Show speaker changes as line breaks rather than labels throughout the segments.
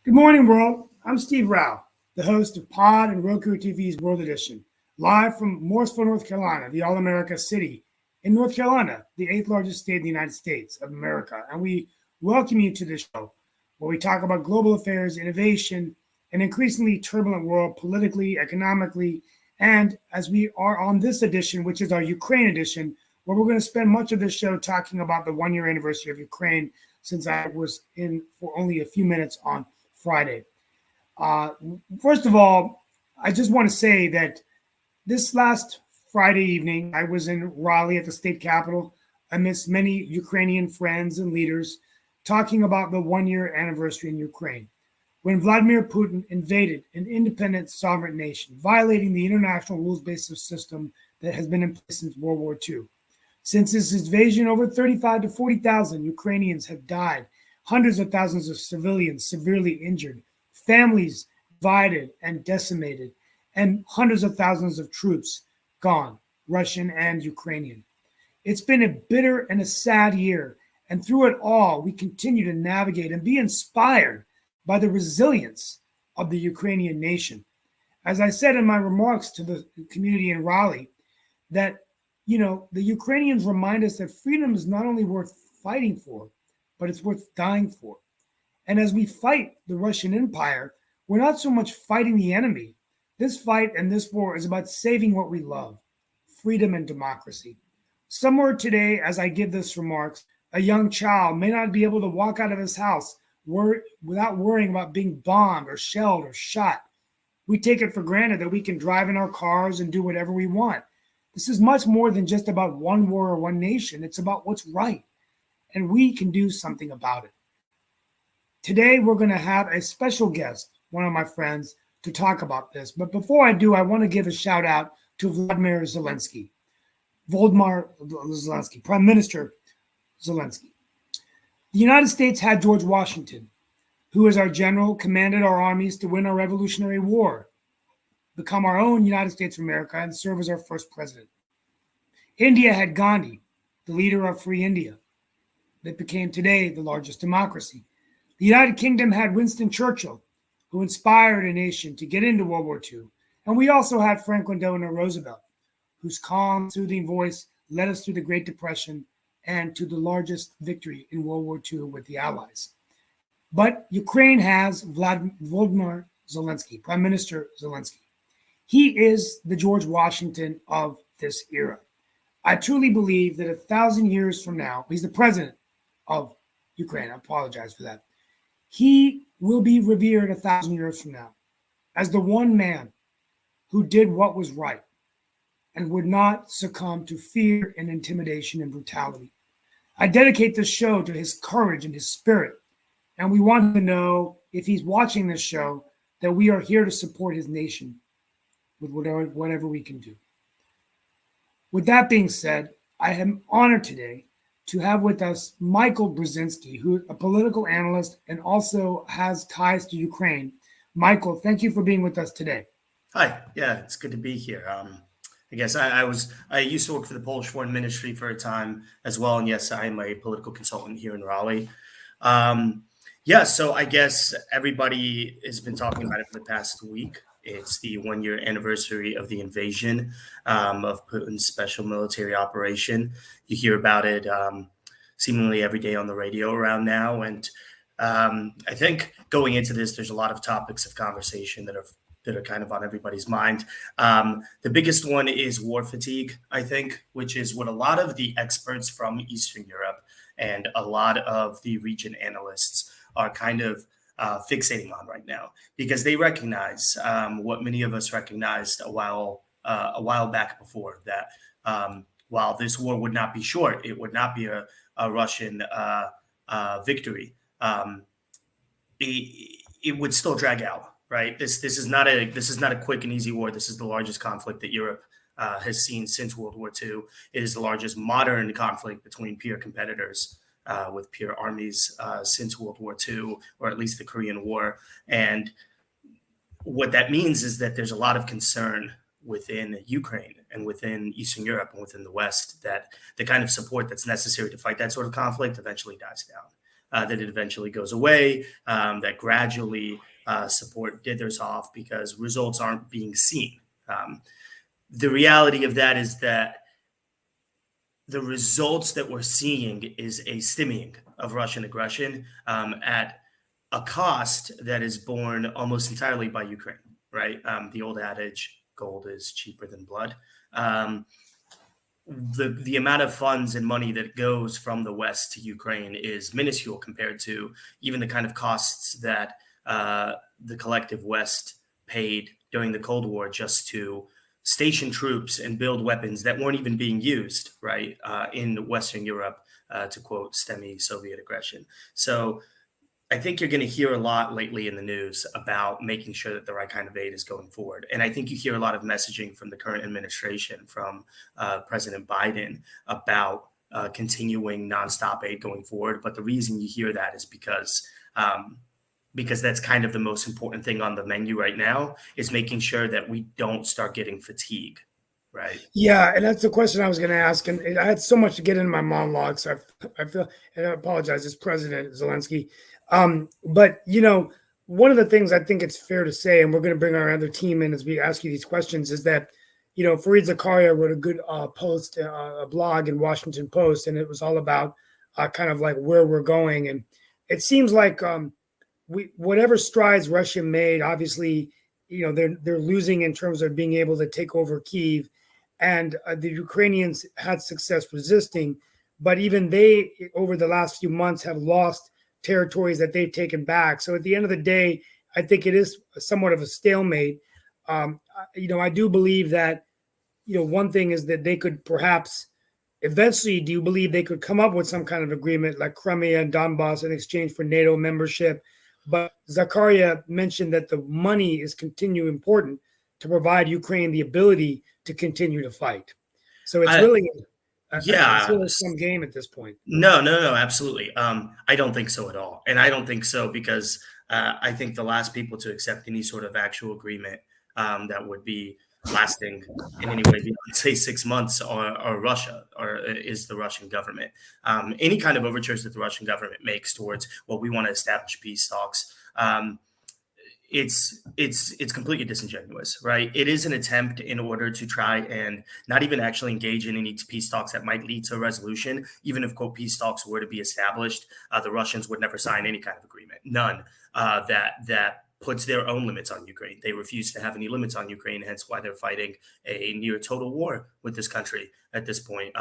Good morning, world. I'm Steve Rao, the host of Pod and Roku TV's World Edition, live from Morrisville, North Carolina, the All-America city in North Carolina, the 8th largest state in the United States of America. And we welcome you to this show where we talk about global affairs, innovation, an increasingly turbulent world politically, economically, and as we are on this edition, which is our Ukraine edition, where we're going to spend much of this show talking about the one-year anniversary of Ukraine, since I was in for only a few minutes on Friday. First of all, I just want to say that this last Friday evening, I was in Raleigh at the state capitol amidst many Ukrainian friends and leaders talking about the one-year anniversary in Ukraine, when Vladimir Putin invaded an independent sovereign nation, violating the international rules-based system that has been in place since World War II. Since his invasion, over 35 to 40,000 Ukrainians have died, hundreds of thousands of civilians severely injured, families divided and decimated, and hundreds of thousands of troops gone, Russian and Ukrainian. It's been a bitter and a sad year, and through it all, we continue to navigate and be inspired by the resilience of the Ukrainian nation. As I said in my remarks to the community in Raleigh, that, the Ukrainians remind us that freedom is not only worth fighting for, but it's worth dying for. And as we fight the Russian Empire, we're not so much fighting the enemy. This fight and this war is about saving what we love, freedom and democracy. Somewhere today, as I give this remarks, a young child may not be able to walk out of his house without worrying about being bombed or shelled or shot. We take it for granted that we can drive in our cars and do whatever we want. This is much more than just about one war or one nation. It's about what's right. And we can do something about it. Today, we're going to have a special guest, one of my friends, to talk about this. But before I do, I want to give a shout out to Volodymyr Zelensky, Prime Minister Zelensky. The United States had George Washington, who as our general commanded our armies to win our Revolutionary War, become our own United States of America, and serve as our first president. India had Gandhi, the leader of Free India, that became today the largest democracy. The United Kingdom had Winston Churchill, who inspired a nation to get into World War II. And we also had Franklin Delano Roosevelt, whose calm, soothing voice led us through the Great Depression and to the largest victory in World War II with the Allies. But Ukraine has Volodymyr Zelensky, Prime Minister Zelensky. He is the George Washington of this era. I truly believe that 1,000 years from now, he's the president of Ukraine. I apologize for that. He will be revered 1,000 years from now as the one man who did what was right and would not succumb to fear and intimidation and brutality. I dedicate this show to his courage and his spirit. And we want to know, if he's watching this show, that we are here to support his nation with whatever we can do. With that being said, I am honored today to have with us Michael Brzezinski, who is a political analyst and also has ties to Ukraine. Michael, thank you for being with us today.
Hi, yeah, it's good to be here. I guess I used to work for the Polish Foreign Ministry for a time as well, and yes, I am a political consultant here in Raleigh. So I guess everybody has been talking about it for the past week. It's the one-year anniversary of the invasion of Putin's special military operation. You hear about it seemingly every day on the radio around now. And I think going into this, there's a lot of topics of conversation that are kind of on everybody's mind. The biggest one is war fatigue, I think, which is what a lot of the experts from Eastern Europe and a lot of the region analysts are kind of fixating on right now, because they recognize what many of us recognized a while back before, that while this war would not be short, it would not be a Russian victory. It would still drag out. Right. This is not a quick and easy war. This is the largest conflict that Europe has seen since World War II. It is the largest modern conflict between peer competitors with peer armies since World War II, or at least the Korean War. And what that means is that there's a lot of concern within Ukraine and within Eastern Europe and within the West that the kind of support that's necessary to fight that sort of conflict eventually dies down, that it eventually goes away, that gradually support dithers off because results aren't being seen. The reality of that is that the results that we're seeing is a stemming of Russian aggression at a cost that is borne almost entirely by Ukraine, right? The old adage, gold is cheaper than blood. The amount of funds and money that goes from the West to Ukraine is minuscule compared to even the kind of costs that the collective West paid during the Cold War just to station troops and build weapons that weren't even being used, right, in Western Europe, to quote STEMI, Soviet aggression. So I think you're going to hear a lot lately in the news about making sure that the right kind of aid is going forward. And I think you hear a lot of messaging from the current administration, from President Biden, about continuing nonstop aid going forward. But the reason you hear that is because that's kind of the most important thing on the menu right now, is making sure that we don't start getting fatigue, right?
Yeah, and that's the question I was going to ask. And I had so much to get in my monologue, so I feel, and I apologize, it's President Zelensky. But, one of the things I think it's fair to say, and we're going to bring our other team in as we ask you these questions, is that, Fareed Zakaria wrote a good post, a blog in Washington Post, and it was all about kind of like where we're going. And it seems like whatever strides Russia made, obviously, they're losing in terms of being able to take over Kyiv, and the Ukrainians had success resisting, but even they, over the last few months, have lost territories that they've taken back. So at the end of the day, I think it is somewhat of a stalemate. I do believe that, one thing is that they could perhaps eventually, do you believe they could come up with some kind of agreement like Crimea and Donbass in exchange for NATO membership? But Zakaria mentioned that the money is continually important to provide Ukraine the ability to continue to fight. So it's really, it's really some game at this point.
No, absolutely. I don't think so at all. And I don't think so because I think the last people to accept any sort of actual agreement that would be lasting in any way beyond, say, 6 months are Russia, or is the Russian government. Any kind of overtures that the Russian government makes towards, well, we want to establish peace talks, it's completely disingenuous, right? It is an attempt in order to try and not even actually engage in any peace talks that might lead to a resolution. Even if, quote, peace talks were to be established, the Russians would never sign any kind of agreement, none, that puts their own limits on Ukraine. They refuse to have any limits on Ukraine, hence why they're fighting a near total war with this country at this point.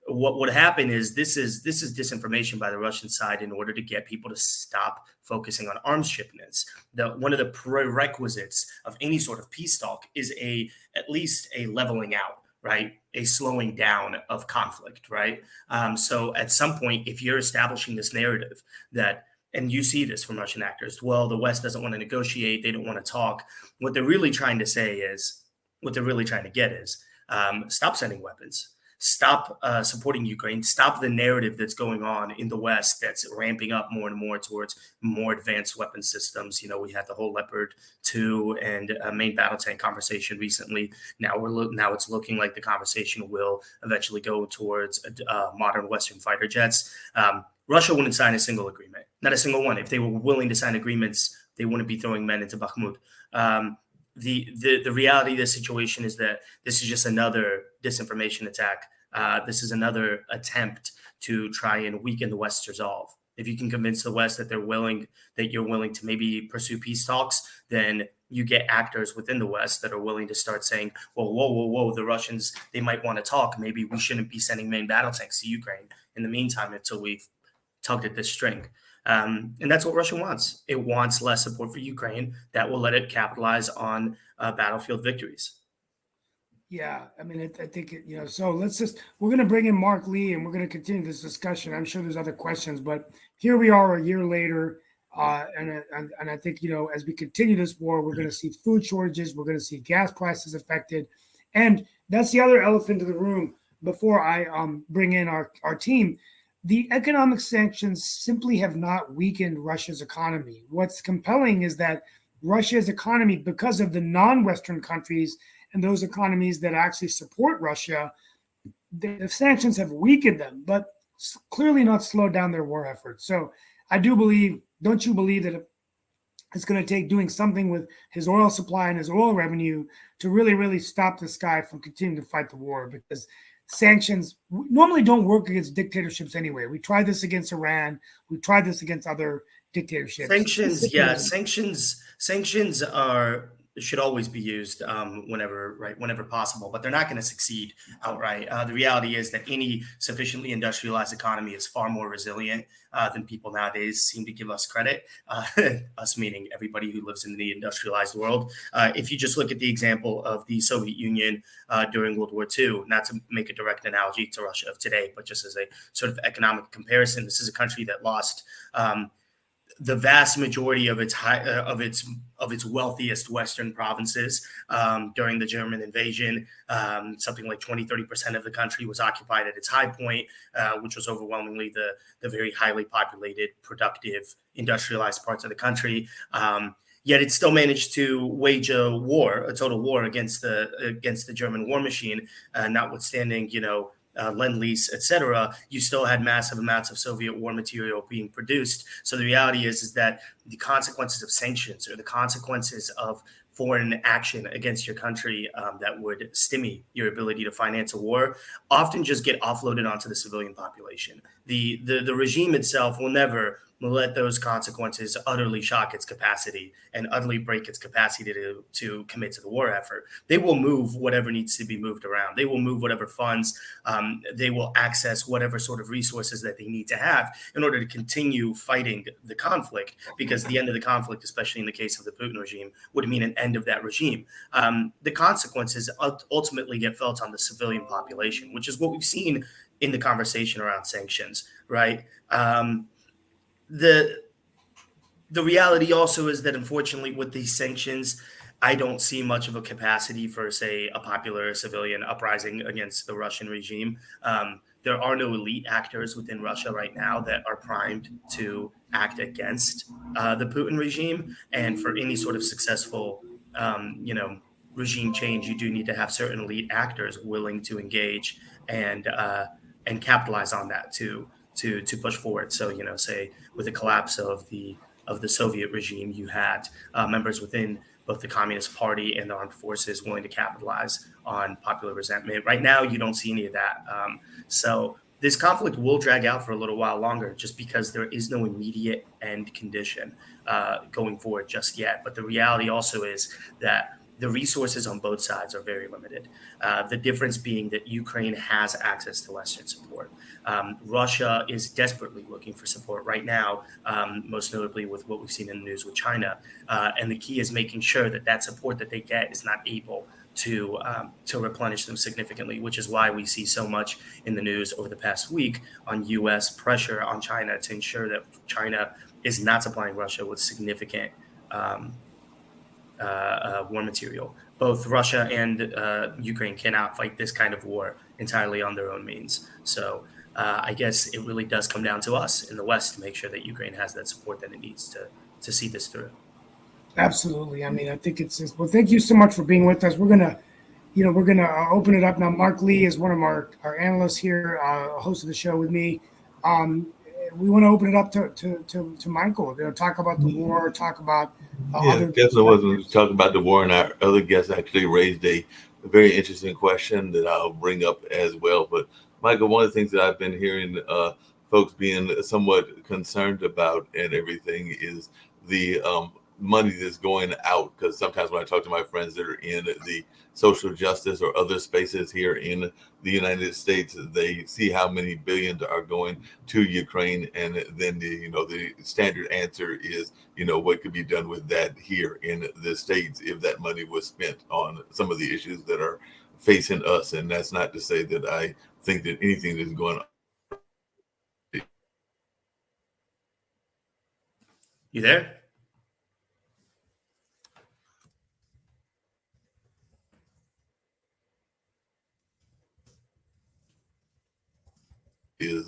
What would happen is this is disinformation by the Russian side in order to get people to stop focusing on arms shipments. One of the prerequisites of any sort of peace talk is at least a leveling out, right? A slowing down of conflict, right? So at some point, if you're establishing this narrative that, and you see this from Russian actors, well, the West doesn't want to negotiate, they don't want to talk. What they're really trying to say is, what they're really trying to get is, stop sending weapons, stop supporting Ukraine, stop the narrative that's going on in the West that's ramping up more and more towards more advanced weapon systems. We had the whole Leopard 2 and main battle tank conversation recently. Now it's looking like the conversation will eventually go towards modern Western fighter jets. Russia wouldn't sign a single agreement, not a single one. If they were willing to sign agreements, they wouldn't be throwing men into Bakhmut. The reality of the situation is that this is just another disinformation attack. This is another attempt to try and weaken the West's resolve. If you can convince the West that you're willing to maybe pursue peace talks, then you get actors within the West that are willing to start saying, well, whoa, the Russians, they might want to talk. Maybe we shouldn't be sending main battle tanks to Ukraine in the meantime until we've tugged at this string. And that's what Russia wants. It wants less support for Ukraine that will let it capitalize on battlefield victories.
Yeah, I mean, I think, so we're going to bring in Mark Lee and we're going to continue this discussion. I'm sure there's other questions, but here we are a year later. And I think, as we continue this war, we're going to see food shortages. We're going to see gas prices affected. And that's the other elephant in the room before I bring in our team. The economic sanctions simply have not weakened Russia's economy. What's compelling is that Russia's economy, because of the non-Western countries and those economies that actually support Russia, the sanctions have weakened them, but clearly not slowed down their war efforts. So I do believe, don't you believe that it's going to take doing something with his oil supply and his oil revenue to really, really stop this guy from continuing to fight the war? Because sanctions normally don't work against dictatorships anyway. We tried this against Iran. We tried this against other dictatorships.
Sanctions should always be used whenever possible, but they're not going to succeed outright. The reality is that any sufficiently industrialized economy is far more resilient than people nowadays seem to give us credit, us meaning everybody who lives in the industrialized world. If you just look at the example of the Soviet Union during World War II, not to make a direct analogy to Russia of today, but just as a sort of economic comparison, this is a country that lost the vast majority of its wealthiest Western provinces during the German invasion. Something like 20-30% of the country was occupied at its high point, which was overwhelmingly the very highly populated, productive, industrialized parts of the country. Yet it still managed to wage a total war against the German war machine, notwithstanding, Lend-Lease, etc. You still had massive amounts of Soviet war material being produced. So the reality is that the consequences of sanctions or the consequences of foreign action against your country that would stymie your ability to finance a war often just get offloaded onto the civilian population. The regime itself will never let those consequences utterly shock its capacity and utterly break its capacity to commit to the war effort. They will move whatever needs to be moved around. They will move whatever funds. They will access whatever sort of resources that they need to have in order to continue fighting the conflict, because the end of the conflict, especially in the case of the Putin regime, would mean an end of that regime. The consequences ultimately get felt on the civilian population, which is what we've seen in the conversation around sanctions, right? The reality also is that, unfortunately, with these sanctions, I don't see much of a capacity for, say, a popular civilian uprising against the Russian regime. There are no elite actors within Russia right now that are primed to act against the Putin regime. And for any sort of successful, regime change, you do need to have certain elite actors willing to engage and capitalize on that to push forward. So, say with the collapse of the Soviet regime, you had members within both the Communist Party and the armed forces willing to capitalize on popular resentment. Right now, you don't see any of that. So this conflict will drag out for a little while longer just because there is no immediate end condition going forward just yet. But the reality also is that the resources on both sides are very limited. The difference being that Ukraine has access to Western support. Russia is desperately looking for support right now, most notably with what we've seen in the news with China. And the key is making sure that support that they get is not able to replenish them significantly, which is why we see so much in the news over the past week on U.S. pressure on China to ensure that China is not supplying Russia with significant war material. Both Russia and Ukraine cannot fight this kind of war entirely on their own means. So I guess it really does come down to us in the West to make sure that Ukraine has that support that it needs to see this through.
Absolutely. I mean, I think well, thank you so much for being with us. We're going to open it up now. Mark Lee is one of our analysts here, host of the show with me. We want to open it up to Michael. Talk about the war, talk about
definitely wasn't talking about the war, and our other guest actually raised a very interesting question that I'll bring up as well. But Michael, one of the things that I've been hearing folks being somewhat concerned about and everything is the money that's going out. Because sometimes when I talk to my friends that are in the social justice or other spaces here in the United States, they see how many billions are going to Ukraine, and then the standard answer is, what could be done with that here in the States if that money was spent on some of the issues that are facing us. And that's not to say that I think that anything is going on.
You there?
Is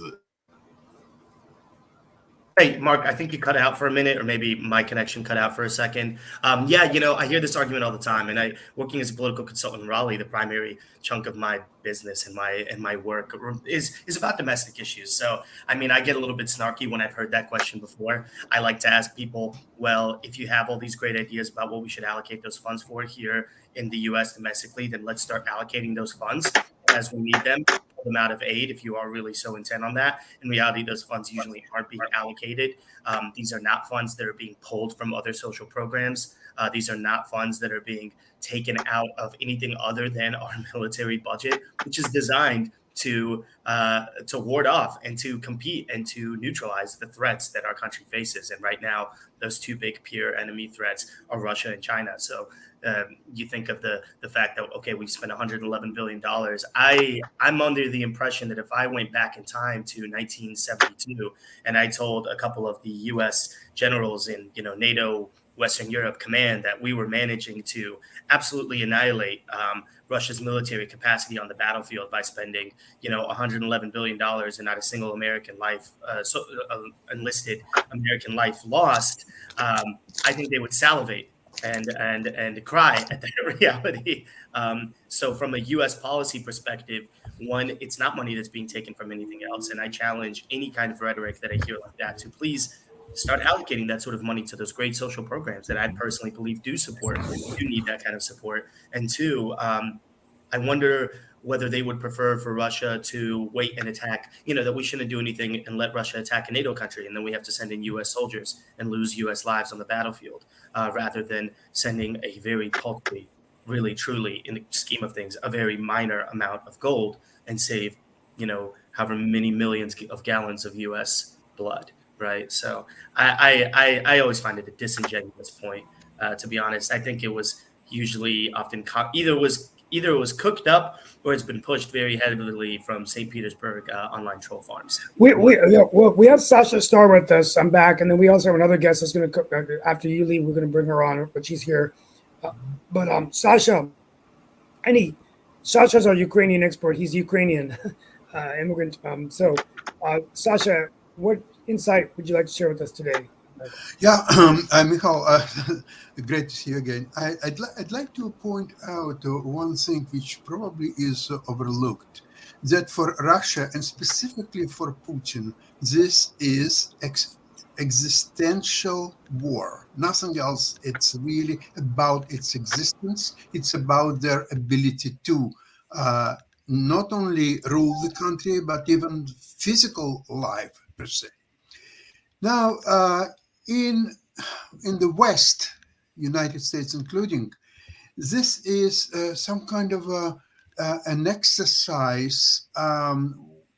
Hey, Mark, I think you cut out for a minute, or maybe my connection cut out for a second. Yeah, I hear this argument all the time, and working as a political consultant in Raleigh, the primary chunk of my business and my work is about domestic issues. So, I mean, I get a little bit snarky when I've heard that question before. I like to ask people, well, if you have all these great ideas about what we should allocate those funds for here in the U.S. domestically, then let's start allocating those funds as we need them. Them out of aid if you are really so intent on that. In reality, those funds usually aren't being allocated. These are not funds that are being pulled from other social programs. These are not funds that are being taken out of anything other than our military budget, which is designed to ward off and to compete and to neutralize the threats that our country faces. And right now, those two big peer enemy threats are Russia and China. So you think of the fact that, okay, we spent $111 billion. I'm under the impression that if I went back in time to 1972 and I told a couple of the U.S. generals in NATO Western Europe command that we were managing to absolutely annihilate Russia's military capacity on the battlefield by spending, $111 billion and not a single American life, enlisted American life lost, I think they would salivate and cry at that reality. So from a U.S. policy perspective, one, it's not money that's being taken from anything else. And I challenge any kind of rhetoric that I hear like that to please start allocating that sort of money to those great social programs that I personally believe do need that kind of support. And two, I wonder whether they would prefer for Russia to wait and attack, that we shouldn't do anything and let Russia attack a NATO country. And then we have to send in U.S. soldiers and lose U.S. lives on the battlefield, rather than sending a very paltry, really, truly, in the scheme of things, a very minor amount of gold and save, however many millions of gallons of U.S. blood. Right. So I always find it a disingenuous point, to be honest. I think it was usually often either it was cooked up or it's been pushed very heavily from St. Petersburg online troll farms.
We have Sasha Starr with us. I'm back. And then we also have another guest that's going to cook after you leave. We're going to bring her on, but she's here. But Sasha, Sasha's our Ukrainian expert. He's Ukrainian immigrant. Sasha, what insight would you like to share with us today?
Yeah, Michal, great to see you again. I'd like to point out one thing which probably is overlooked, that for Russia and specifically for Putin, this is existential war. Nothing else. It's really about its existence. It's about their ability to not only rule the country, but even physical life per se. Now, in the West, United States including, this is some kind of an exercise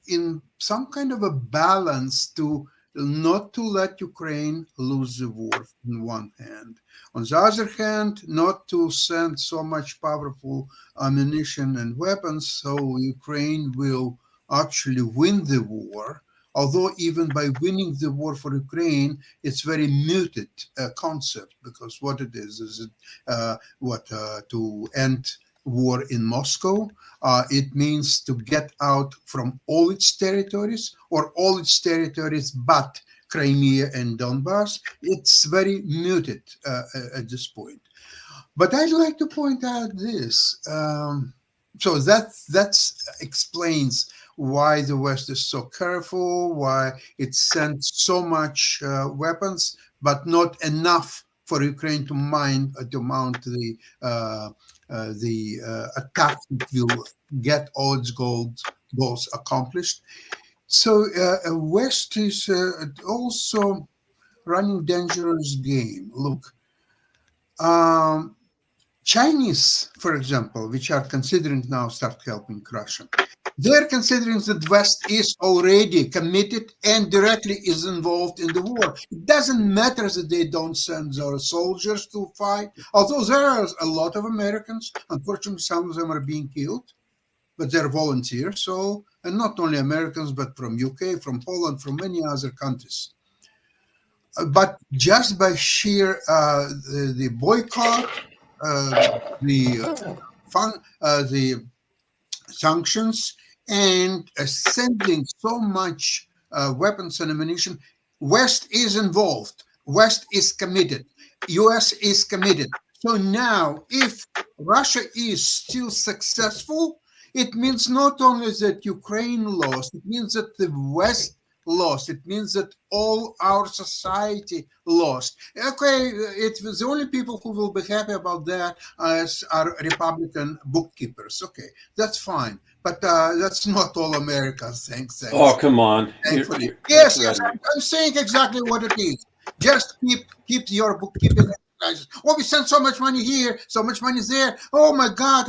in some kind of a balance to not to let Ukraine lose the war on one hand. On the other hand, not to send so much powerful ammunition and weapons so Ukraine will actually win the war. Although even by winning the war for Ukraine, it's very muted concept, because what it is to end war in Moscow. It means to get out from all its territories, or all its territories but Crimea and Donbass. It's very muted at this point. But I'd like to point out this. So that explains why the West is so careful, why it sent so much weapons, but not enough for Ukraine to mount the attack that will get all its goals accomplished. So West is also running dangerous game. Look, Chinese, for example, which are considering now start helping Russia, they're considering that West is already committed and directly is involved in the war. It doesn't matter that they don't send their soldiers to fight, although there are a lot of Americans. Unfortunately, some of them are being killed, but they're volunteers. So, and not only Americans, but from UK, from Poland, from many other countries. But just by sheer the boycott, the sanctions, and sending so much weapons and ammunition, West is involved. West is committed. US is committed. So now, if Russia is still successful, it means not only that Ukraine lost, it means that the West lost. It means that all our society lost. Okay, it was the only people who will be happy about that are Republican bookkeepers. Okay, that's fine. But that's not all America. Thanks.
Oh, come on.
Thankfully. Yes, I'm saying exactly what it is. Just keep your bookkeeping exercises. Oh, we send so much money here, so much money there. Oh my God!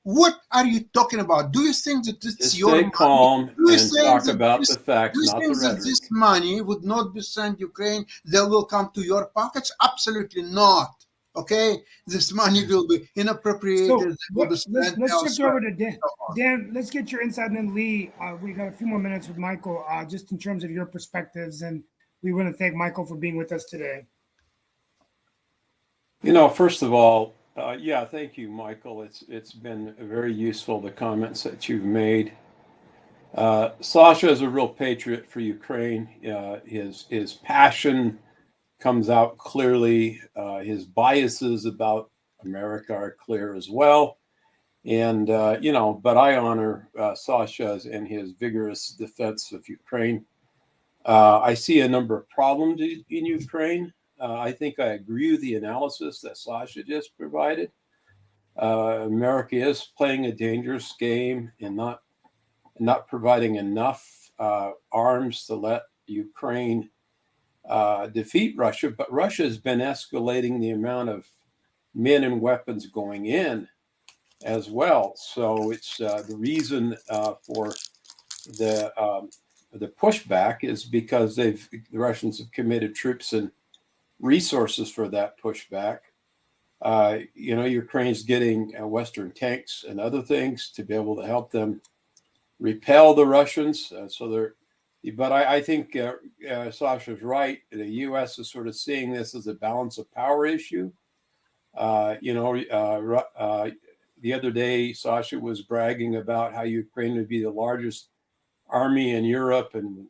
What are you talking about? Do you think that it's
Just
your
stay
money?
calm
Do you
and
think
talk
that
about
this-
the facts,
Do you
not the
think that
rhetoric.
this money would not be sent Ukraine? They will come to your pockets? Absolutely not. Okay, this money will be inappropriated.
So
it will be
let's
spent
shift
elsewhere.
over to Dan. Dan, let's get your insight, and then Lee. We got a few more minutes with Michael, just in terms of your perspectives, and we want to thank Michael for being with us today.
First of all, thank you, Michael. It's been very useful, the comments that you've made. Sasha is a real patriot for Ukraine. His passion comes out clearly. His biases about America are clear as well. And, but I honor Sasha's and his vigorous defense of Ukraine. I see a number of problems in Ukraine. I think I agree with the analysis that Sasha just provided. America is playing a dangerous game and not providing enough arms to let Ukraine defeat Russia. But Russia has been escalating the amount of men and weapons going in as well. So it's the reason for the pushback is because the Russians have committed troops and resources for that pushback. Ukraine's getting Western tanks and other things to be able to help them repel the Russians. But I think Sasha's right. The U.S. is sort of seeing this as a balance of power issue. The other day, Sasha was bragging about how Ukraine would be the largest army in Europe, and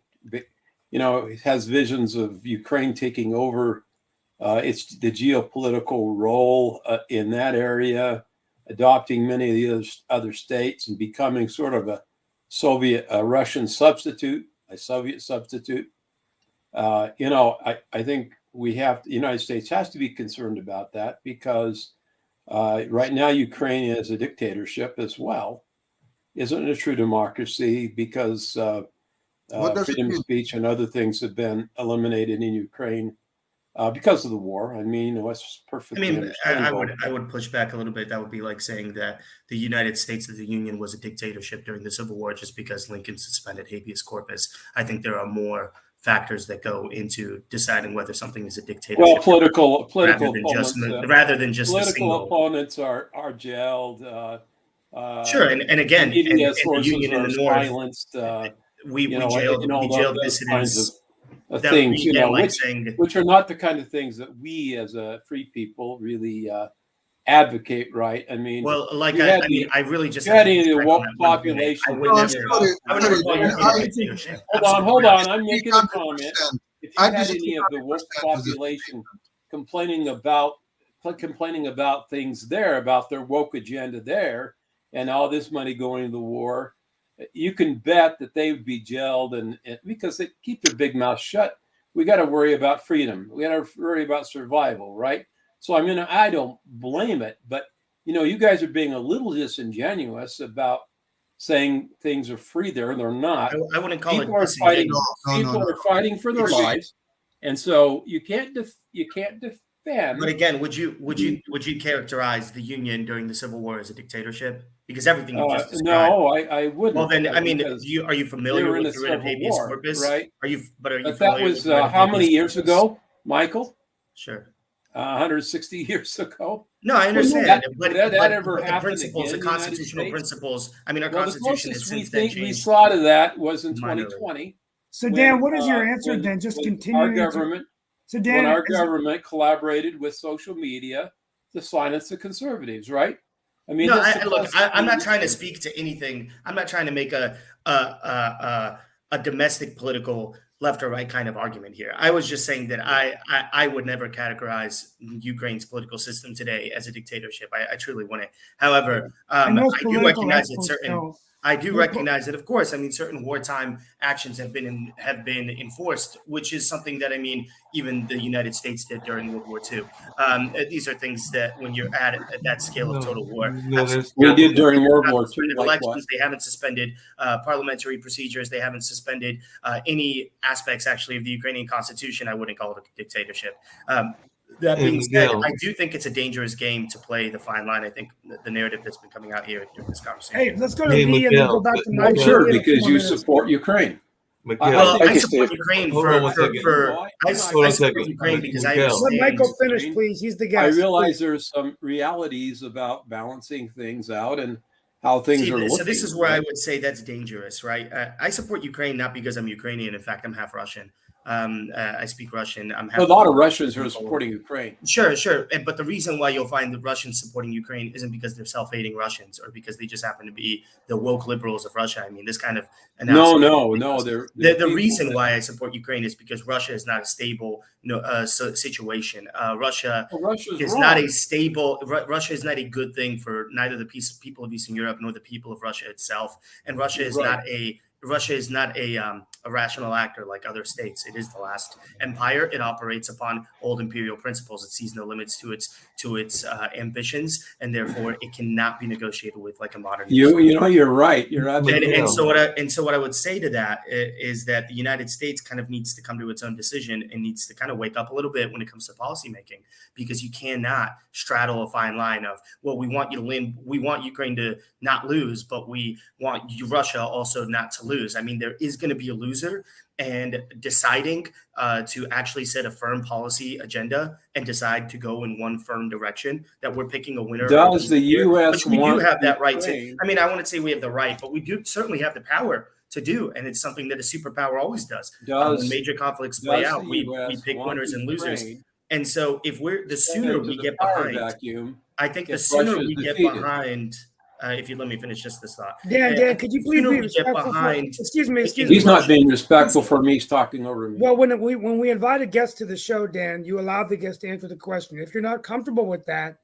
has visions of Ukraine taking over it's the geopolitical role in that area, adopting many of the other states and becoming sort of a Russian substitute, a Soviet substitute. I think the United States has to be concerned about that because right now Ukraine is a dictatorship as well. Isn't a true democracy because freedom of speech and other things have been eliminated in Ukraine because of the war. I mean, it's perfectly understandable.
I would push back a little bit. That would be like saying that the United States of the Union was a dictatorship during the Civil War just because Lincoln suspended habeas corpus. I think there are more factors that go into deciding whether something is a dictatorship.
Well, political
rather than just
political opponents are jailed.
Sure, and again,
media
sources the Union in the North,
silenced.
We jailed dissidents.
Things, which are not the kind of things that we as a free people really advocate, right? I mean,
well, I really just
had any woke population. Hold on, I'm making a comment. If you had any of the woke population complaining about things there, about their woke agenda there, and all this money going to the war, you can bet that they would be jailed, and because they keep their big mouth shut. We got to worry about freedom. We got to worry about survival, right? So I don't blame it, but you guys are being a little disingenuous about saying things are free there. They're not.
I wouldn't call
people
it.
Are fighting. People are fighting for their lives, and so you can't fan.
But again, would you characterize the Union during the Civil War as a dictatorship? Because everything you just described.
No, I wouldn't.
Well, then, I mean,
because
are you
they
familiar
were in
with
a
the writ of
civil
habeas
war,
corpus?
right?
Are you
But that
familiar
was
with the writ of
how many
habeas
years
corpus?
ago, Michael?
Sure.
160 years ago.
No, I understand,
that-
but,
that
but,
ever
but the
happen
principles,
again
the
in the United
constitutional
States?
principles. I mean, our
Well, the
constitution has
closest we
since then
think we
changed.
saw to that was in
minorly.
2020.
So
when,
Dan, what is your answer
when-
then? Just
when
continuing.
Our government,
So
when
Dan,
our government collaborated with social media to silence the conservatives, right? I mean,
No,
that's the
look, I'm not trying to
concept.
speak to anything. I'm not trying to make a domestic political left or right kind of argument here. I was just saying that I would never categorize Ukraine's political system today as a dictatorship. I truly wouldn't. However,
and
I
most
do
political
recognize that
experts
certain.
don't.
I do
Well,
recognize that, of course. I mean, certain wartime actions have been enforced, which is something that I mean, even the United States did during World War II. These are things that, when you're at that scale of total war,
We did during World War II.
suspended
Like what?
elections. They haven't suspended parliamentary procedures. They haven't suspended any aspects, actually, of the Ukrainian constitution. I wouldn't call it a dictatorship. That being said,
Miguel.
I do think it's a dangerous game to play the fine line. I think the narrative that's been coming out here during this conversation.
Hey, let's go to
Hey,
V and then go
Miguel,
back to
Miguel.
Mike.
Sure,
We have
because
4
you
minutes.
support Ukraine.
Miguel,
Well,
Thank
I
you,
support
Steve.
Ukraine
Hold on one second.
No,
I
Hold
support
on a
Ukraine
second.
because I
Miguel.
Let
understand.
Michael finish, please. He's the
I
guest.
realize there's some realities about balancing things out and how things are looking.
So this is where I
right?
would say that's dangerous, right? I support Ukraine not because I'm Ukrainian. In fact, I'm half Russian. I speak Russian. I'm half.
A lot of Russians are supporting Ukraine.
Sure. But the reason why you'll find the Russians supporting Ukraine isn't because they're self-hating Russians or because they just happen to be the woke liberals of Russia. I mean, this kind of
No.
analysis.
They're
The
people
reason
that-
why I support Ukraine is because Russia is not a stable situation. Russia
Well, Russia's
is
wrong.
not a stable. Russia is not a good thing for neither the people of Eastern Europe nor the people of Russia itself. And Russia is not a rational actor like other states. It is the last empire. It operates upon old imperial principles. It sees no limits to its ambitions, and therefore it cannot be negotiated with like a modern.
You know, you're right. You're absolutely
And
right.
so what I would say to that is that the United States kind of needs to come to its own decision and needs to kind of wake up a little bit when it comes to policymaking, because you cannot straddle a fine line of, well, we want you to win, we want Ukraine to not lose, but we want Russia also not to lose. I mean, there is going to be a loser, and deciding to actually set a firm policy agenda and decide to go in one firm direction, that we're picking a winner.
Does the U.S.
Which we do
want
have that right to.
Ukraine?
I mean, I wouldn't say we have the right, but we do certainly have the power to do, and it's something that a superpower always does. When
Does
major conflicts play
does
out,
the
we
US
pick
want
winners and losers.
Ukraine
And so, if we're the
sent
sooner
into
we
the
get
power
behind,
vacuum?
I think the
if
sooner
Russia's
we get
defeated?
behind. If you let me finish just this thought.
Dan, could you please
sooner
be
we get
respectful?
behind-
Excuse me.
He's not being respectful for me. He's talking over me.
Well, when we invite a guest to the show, Dan, you allow the guest to answer the question. If you're not comfortable with that,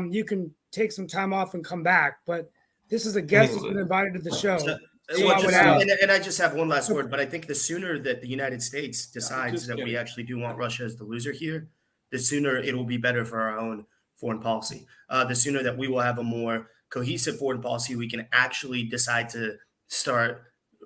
you can take some time off and come back. But this is a guest that's been invited to the show.
So,
So
well,
I would
just-
ask-
and I just have one last word, but I think the sooner that the United States decides
just
that we
kidding.
actually do want Russia as the loser here, the sooner it will be better for our own foreign policy. The sooner that we will have a more cohesive foreign policy, we can actually decide to start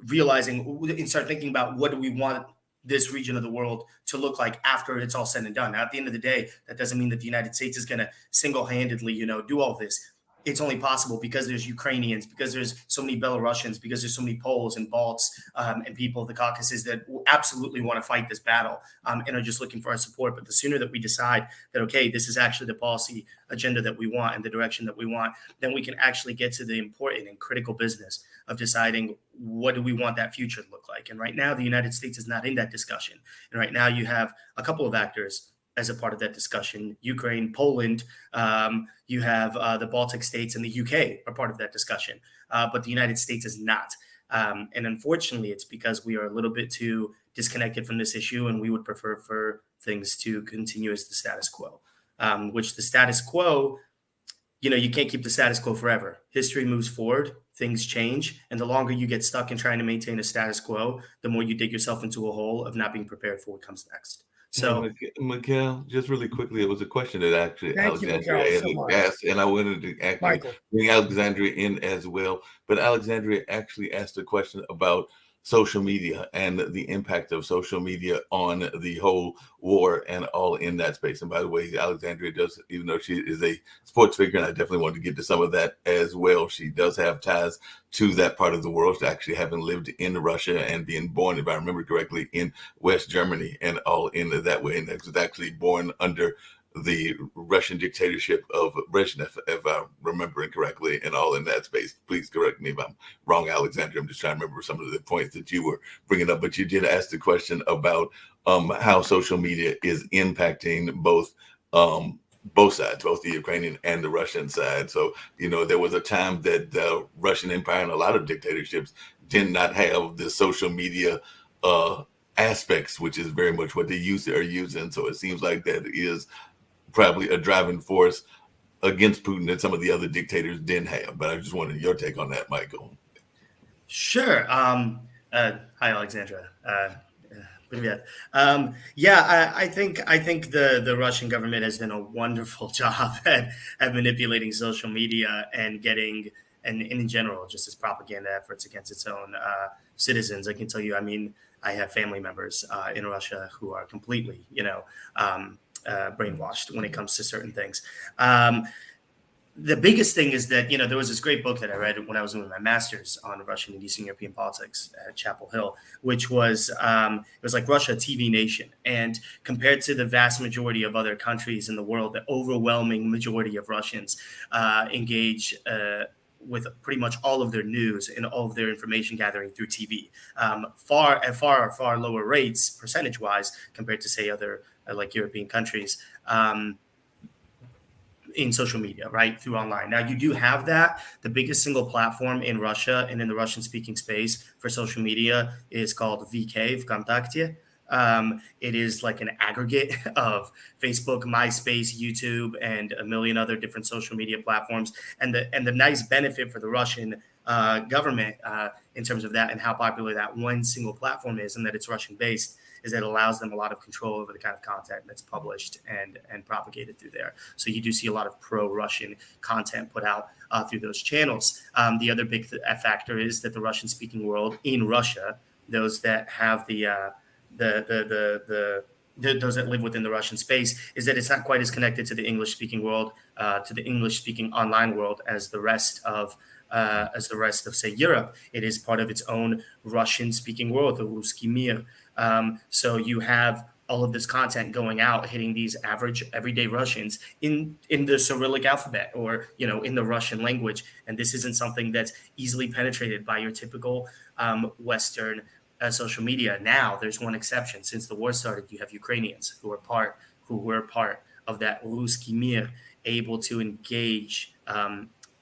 realizing and start thinking about what do we want this region of the world to look like after it's all said and done. Now, at the end of the day, that doesn't mean that the United States is going to single-handedly, do all this. It's only possible because there's Ukrainians, because there's so many Belarusians, because there's so many Poles and Balts and people of the Caucasus that absolutely want to fight this battle and are just looking for our support. But the sooner that we decide that, okay, this is actually the policy agenda that we want and the direction that we want, then we can actually get to the important and critical business of deciding what do we want that future to look like. And right now, the United States is not in that discussion. And right now you have a couple of actors as a part of that discussion. Ukraine, Poland, you have the Baltic states, and the UK are part of that discussion. But the United States is not. And unfortunately, it's because we are a little bit too disconnected from this issue, and we would prefer for things to continue as the status quo, which the status quo, you can't keep the status quo forever. History moves forward, things change, and the longer you get stuck in trying to maintain a status quo, the more you dig yourself into a hole of not being prepared for what comes next. So,
Miguel, just really quickly, it was a question that actually
Thank you,
Alexandria
Miguel, so
had
much.
asked, and I wanted to actually
Michael.
bring Alexandria in as well. But Alexandria actually asked a question about social media and the impact of social media on the whole war and all in that space. And by the way, Alexandria does, even though she is a sports figure, and I definitely want to get to some of that as well, she does have ties to that part of the world, actually having lived in Russia and being born, if I remember correctly, in West Germany and all in that way. And was actually born under the Russian dictatorship of Brezhnev, if I'm remembering correctly, and all in that space. Please correct me if I'm wrong, Alexandra. I'm just trying to remember some of the points that you were bringing up, but you did ask the question about how social media is impacting both sides, both the Ukrainian and the Russian side. So, there was a time that the Russian Empire and a lot of dictatorships did not have the social media aspects, which is very much what they are using. So it seems like that is probably a driving force against Putin that some of the other dictators didn't have. But I just wanted your take on that, Michael.
Sure. Hi, Alexandra. Привет. I think the Russian government has done a wonderful job at manipulating social media and getting, and in general, just as propaganda efforts against its own citizens. I can tell you, I mean, I have family members in Russia who are completely, brainwashed when it comes to certain things. The biggest thing is that, there was this great book that I read when I was doing my master's on Russian and Eastern European politics at Chapel Hill, which was, it was like Russia, TV nation. And compared to the vast majority of other countries in the world, the overwhelming majority of Russians engage with pretty much all of their news and all of their information gathering through TV, far lower rates percentage wise compared to, say, other like European countries. In social media, right, through online. Now, you do have that. The biggest single platform in Russia and in the Russian-speaking space for social media is called VK, Vkontakte. It is like an aggregate of Facebook, MySpace, YouTube, and a million other different social media platforms. And the nice benefit for the Russian government in terms of that and how popular that one single platform is, and that it's Russian-based, is that it allows them a lot of control over the kind of content that's published and propagated through there. So you do see a lot of pro-Russian content put out through those channels. The other big factor is that the Russian-speaking world in Russia, those that have those that live within the Russian space, is that it's not quite as connected to the English-speaking world, to the English-speaking online world as the rest of say Europe. It is part of its own Russian-speaking world, the Ruski Mir. So you have all of this content going out, hitting these average everyday Russians in the Cyrillic alphabet or, in the Russian language. And this isn't something that's easily penetrated by your typical Western social media. Now, there's one exception. Since the war started, you have Ukrainians who were part of that Ruski Mir, able to engage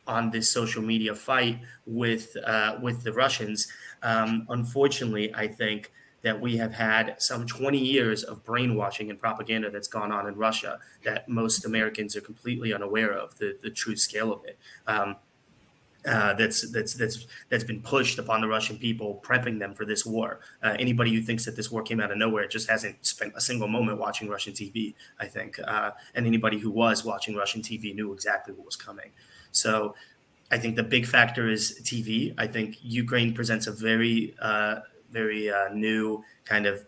on this social media fight with the Russians. Unfortunately, I think that we have had some 20 years of brainwashing and propaganda that's gone on in Russia that most Americans are completely unaware of the true scale of it. That's been pushed upon the Russian people, prepping them for this war. Anybody who thinks that this war came out of nowhere just hasn't spent a single moment watching Russian TV, I think. And anybody who was watching Russian TV knew exactly what was coming. So I think the big factor is TV. I think Ukraine presents a very new kind of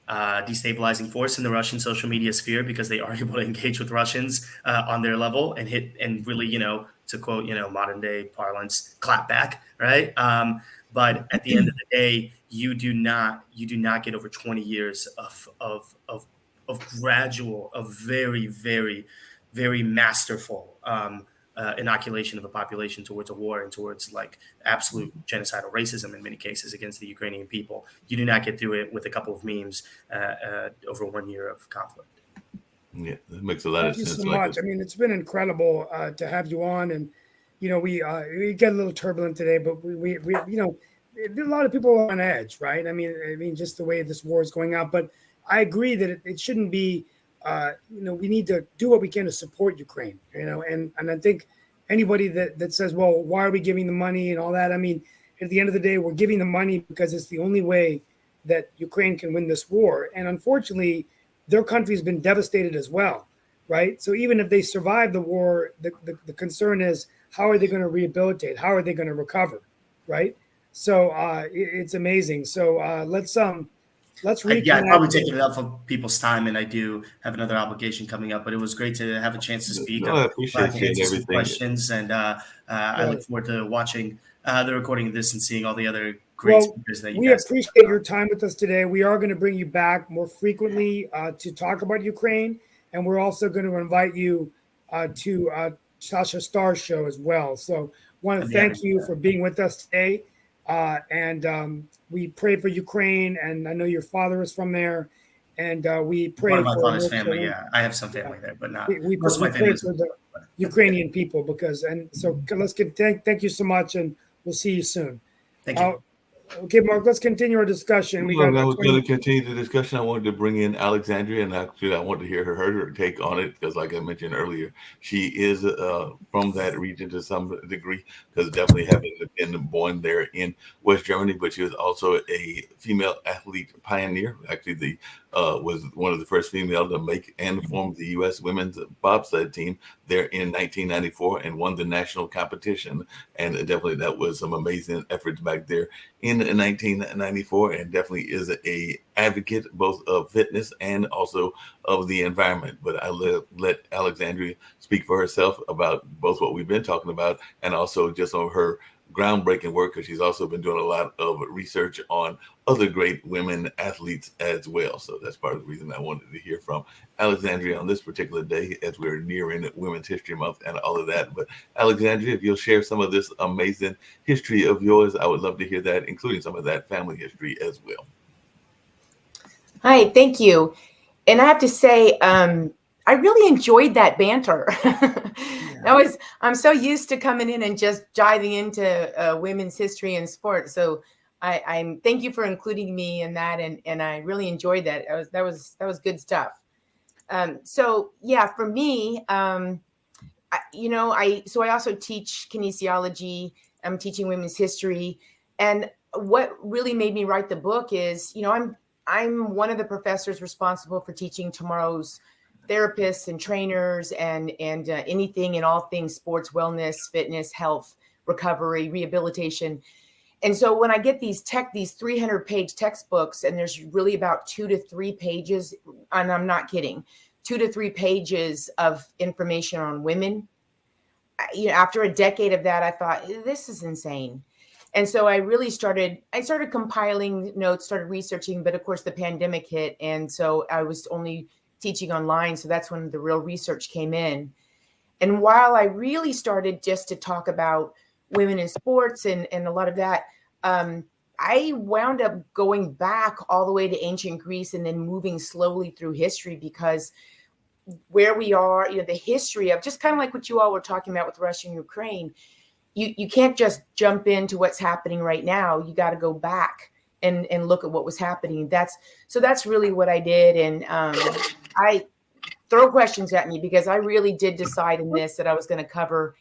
destabilizing force in the Russian social media sphere, because they are able to engage with Russians on their level and hit and really, to quote, modern day parlance, clap back, right? But at the end of the day, you do not get over 20 years of gradual, of very, very, very masterful inoculation of a population towards a war and towards like absolute genocidal racism in many cases against the Ukrainian people. You do not get through it with a couple of memes over 1 year of conflict.
Yeah, that makes a lot of sense.
Thank you so much. I mean, it's been incredible to have you on, and we get a little turbulent today, but we a lot of people are on edge, right? I mean, just the way this war is going out. But I agree that it shouldn't be. We need to do what we can to support Ukraine, and I think anybody that says, well, why are we giving the money and all that? I mean, at the end of the day, we're giving the money because it's the only way that Ukraine can win this war. And unfortunately, their country has been devastated as well, right? So even if they survive the war, the concern is, how are they going to rehabilitate? How are they going to recover, right? So it's amazing. So let's
Yeah, I'd probably
reconnect.
taking enough of people's time, and I do have another obligation coming up. But it was great to have a chance to speak.
No,
I'm
I
glad
appreciate
to
you and
answer some
everything.
questions, and I look forward to watching the recording of this and seeing all the other great
Well,
speakers that you
we
guys.
appreciate your time with us today. We are going to bring you back more frequently to talk about Ukraine, and we're also going to invite you to Sasha Star's show as well. So, want to
I'd be happy
thank
to
you
do
for being with us today, and we pray for Ukraine. And I know your father is from there, and we
that. Part
pray
of my
for
father's
North
family,
Carolina.
yeah, I have some
Yeah.
family there, but not
We
most of my
pray
family is.
for the Ukrainian people because, and so let's get thank you so much, and we'll see you soon.
Thank you.
Okay, Mark, let's continue our discussion. We got
Well, I
about
was going
20.
to continue the discussion. I wanted to bring in Alexandria, and actually, I wanted to hear her take on it because, like I mentioned earlier, she is from that region to some degree, because definitely having been born there in West Germany, but she was also a female athlete pioneer. Actually, the was one of the first female to make and form the U.S. women's bobsled team there in 1994 and won the national competition. And definitely, that was some amazing efforts back there in 1994, and definitely is a advocate both of fitness and also of the environment. But I let Alexandria speak for herself about both what we've been talking about and also just on her groundbreaking work, because she's also been doing a lot of research on other great women athletes as well. So that's part of the reason I wanted to hear from Alexandria on this particular day as we're nearing Women's History Month and all of that. But Alexandria, if you'll share some of this amazing history of yours, I would love to hear that, including some of that family history as well.
Hi, thank you. And I have to say, I really enjoyed that banter. I'm so used to coming in and just diving into women's history and sport. So I'm thank you for including me in that, and I really enjoyed that. That was good stuff. So yeah, for me, I also teach kinesiology. I'm teaching women's history, and what really made me write the book is, I'm one of the professors responsible for teaching tomorrow's therapists and trainers and anything and all things sports, wellness, fitness, health, recovery, rehabilitation. And so when I get these 300-page textbooks, and there's really about 2 to 3 pages, and I'm not kidding, 2 to 3 pages of information on women. After a decade of that, I thought, this is insane. And so I started compiling notes, started researching, but of course the pandemic hit. And so I was only teaching online. So that's when the real research came in. And while I really started just to talk about women in sports and a lot of that, I wound up going back all the way to ancient Greece and then moving slowly through history, because where we are, the history of just kind of like what you all were talking about with Russia and Ukraine, you can't just jump into what's happening right now. You got to go back and look at what was happening. That's really what I did. And I throw questions at me, because I really did decide in this that I was going to cover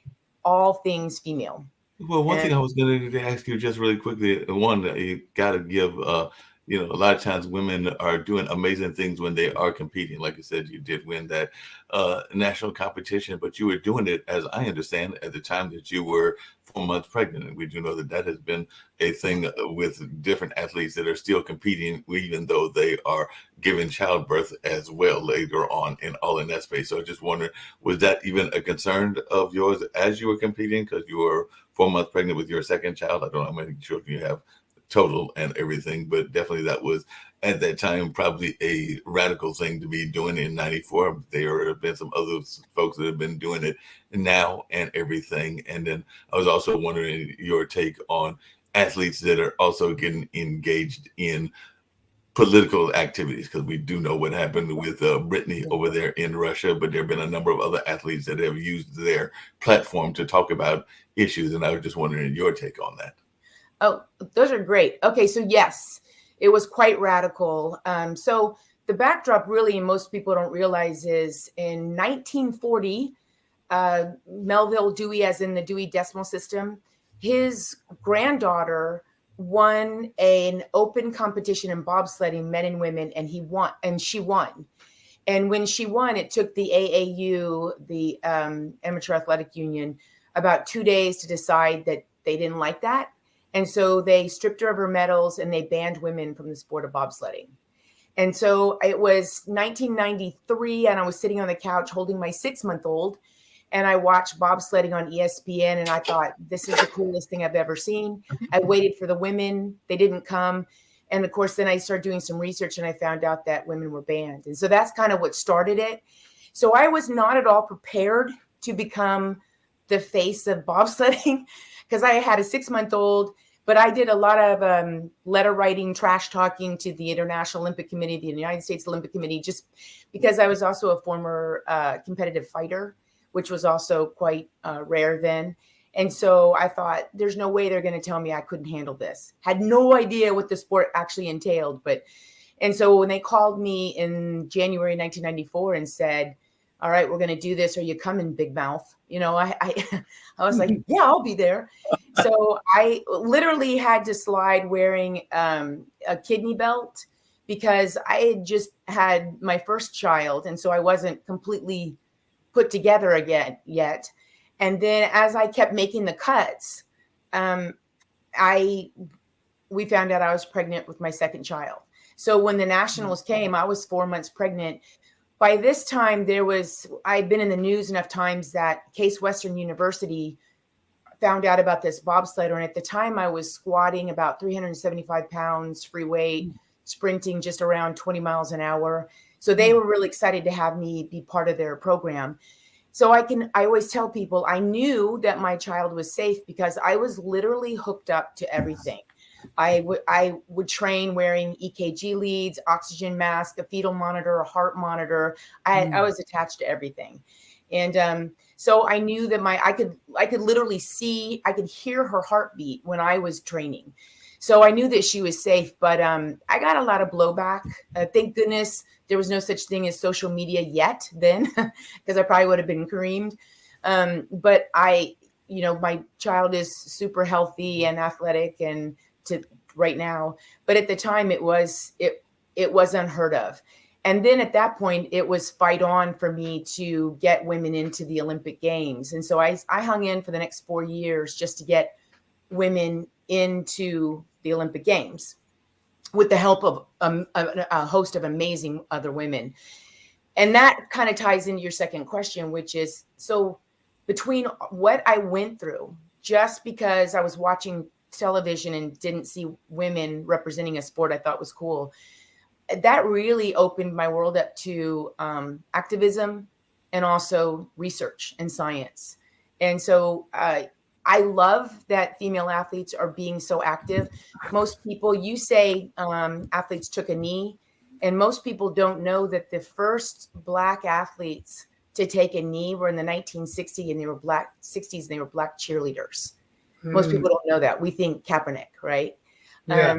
all things female.
Well, one thing I was going to ask you just really quickly, one, you got to give, a lot of times women are doing amazing things when they are competing. Like you said, you did win that national competition, but you were doing it, as I understand, at the time that you were 4 months pregnant. And we do know that has been a thing with different athletes that are still competing, even though they are giving childbirth as well later on in that space. So I just wonder, was that even a concern of yours as you were competing, because you were 4 months pregnant with your second child? I don't know how many children you have total and everything, but definitely that was at that time probably a radical thing to be doing in 94. There have been some other folks that have been doing it now and everything. And then I was also wondering your take on athletes that are also getting engaged in political activities, because we do know what happened with Brittany over there in Russia, but there have been a number of other athletes that have used their platform to talk about issues. And I was just wondering your take on that.
Oh, those are great. Okay, so yes, it was quite radical. So the backdrop really, and most people don't realize, is in 1940, Melville Dewey, as in the Dewey Decimal System, his granddaughter won an open competition in bobsledding, men and women, and she won. And when she won, it took the AAU, the Amateur Athletic Union, about 2 days to decide that they didn't like that. And so they stripped her of her medals and they banned women from the sport of bobsledding. And so it was 1993, and I was sitting on the couch holding my 6-month-old, and I watched bobsledding on ESPN, and I thought, this is the coolest thing I've ever seen. I waited for the women. They didn't come. And of course, then I started doing some research, and I found out that women were banned. And so that's kind of what started it. So I was not at all prepared to become the face of bobsledding because I had a 6-month-old. But I did a lot of letter writing, trash talking to the International Olympic Committee, the United States Olympic Committee, just because I was also a former competitive fighter, which was also quite rare then. And so I thought, there's no way they're going to tell me I couldn't handle this. Had no idea what the sport actually entailed. And so when they called me in January 1994 and said, all right, we're going to do this. Are you coming, big mouth? You know, I was like, yeah, I'll be there. So I literally had to slide wearing a kidney belt because I had just had my first child. And so I wasn't completely put together again yet. And then as I kept making the cuts, we found out I was pregnant with my second child. So when the nationals came, I was 4 months pregnant. By this time, I'd been in the news enough times that Case Western University found out about this bobsledder. And at the time, I was squatting about 375 pounds, free weight, sprinting just around 20 miles an hour. So they were really excited to have me be part of their program. So I always tell people I knew that my child was safe because I was literally hooked up to everything. I would train wearing EKG leads, oxygen mask, a fetal monitor, a heart monitor. I was attached to everything. And so I knew that I could literally see, I could hear her heartbeat when I was training. So I knew that she was safe, but I got a lot of blowback. Thank goodness there was no such thing as social media yet then, because I probably would have been creamed. But my child is super healthy and athletic and to right now, but at the time it was unheard of. And then at that point it was fight on for me to get women into the Olympic Games. And so I hung in for the next 4 years just to get women into the Olympic Games with the help of a host of amazing other women. And that kind of ties into your second question, which is, so between what I went through just because I was watching television and didn't see women representing a sport I thought was cool, that really opened my world up to activism and also research and science. And so I love that female athletes are being so active. Most people, you say athletes took a knee, and most people don't know that the first Black athletes to take a knee were in the 1960s, and they were Black cheerleaders. Most people don't know that. We think Kaepernick, right?
Yeah.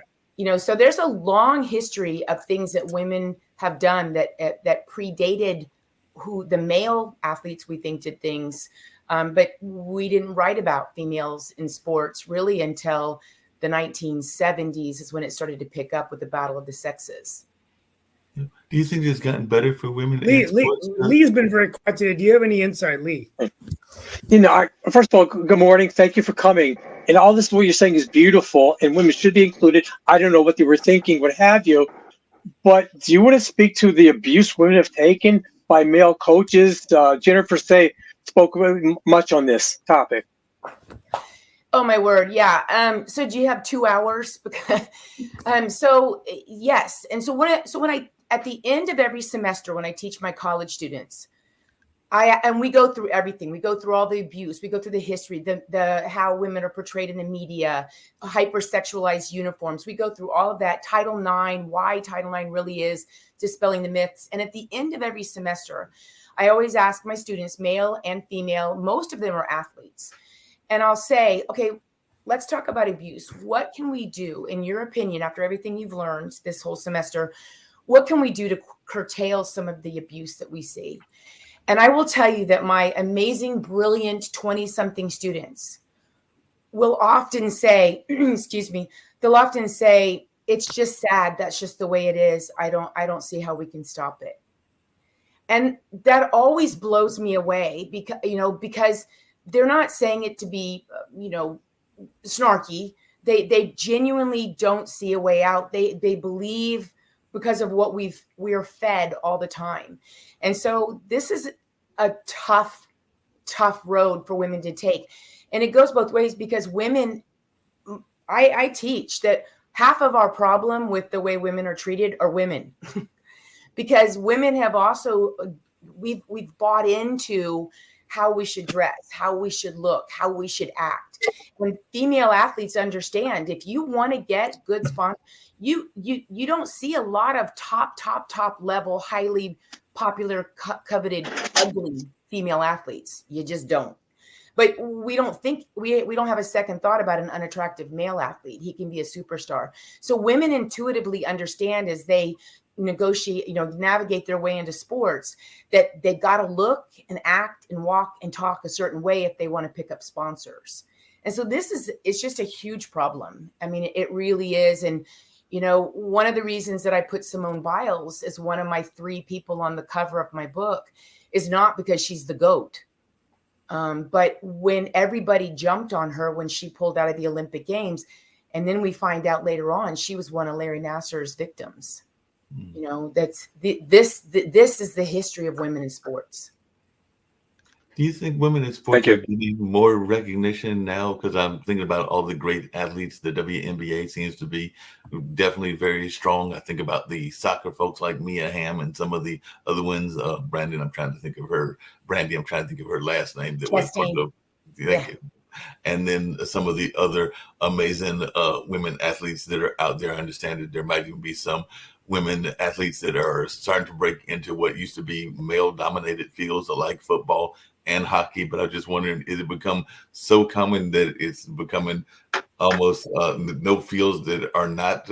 So there's a long history of things that women have done that predated who the male athletes we think did things. But we didn't write about females in sports really until the 1970s is when it started to pick up with the Battle of the Sexes.
Do you think it's gotten better for women?
Lee's been very quiet today. Do you have any insight, Lee?
First of all, good morning. Thank you for coming. And all this, what you're saying is beautiful, and women should be included. I don't know what they were thinking, what have you. But do you want to speak to the abuse women have taken by male coaches? Jennifer spoke much on this topic.
Oh my word. Yeah. So do you have 2 hours? So yes. And so when I, at the end of every semester, when I teach my college students, we go through everything. We go through all the abuse. We go through the history, the how women are portrayed in the media, hypersexualized uniforms. We go through all of that. Title IX, why Title IX really is dispelling the myths. And at the end of every semester, I always ask my students, male and female, most of them are athletes. And I'll say, okay, let's talk about abuse. What can we do, in your opinion, after everything you've learned this whole semester, what can we do to curtail some of the abuse that we see? And I will tell you that my amazing, brilliant 20-something students will often say, they'll often say, it's just sad. That's just the way it is. I don't see how we can stop it. And that always blows me away because they're not saying it to be, snarky. They genuinely don't see a way out. They believe because of what we are fed all the time. And so this is a tough road for women to take. And it goes both ways, because women, I teach that half of our problem with the way women are treated are women. Because women have also, we've bought into how we should dress, how we should look, how we should act. When female athletes understand, if you want to get good sponsors, you don't see a lot of top level, highly popular, coveted, ugly female athletes. You just don't. But we don't think, we don't have a second thought about an unattractive male athlete. He can be a superstar. So women intuitively understand, as they negotiate, navigate their way into sports, that they got to look and act and walk and talk a certain way if they want to pick up sponsors. And so it's just a huge problem. I mean, it really is. And, one of the reasons that I put Simone Biles as one of my 3 people on the cover of my book is not because she's the GOAT. But when everybody jumped on her when she pulled out of the Olympic Games, and then we find out later on she was one of Larry Nassar's victims. That's this is the history of women in sports.
Do you think women in sports are getting more recognition now? Because I'm thinking about all the great athletes. The WNBA seems to be definitely very strong. I think about the soccer folks like Mia Hamm and some of the other ones. Brandy, I'm trying to think of her last name. Thank you. And then some of the other amazing women athletes that are out there. I understand that there might even be some women athletes that are starting to break into what used to be male-dominated fields like football and hockey. But I'm just wondering, is it become so common that it's becoming almost no fields that are not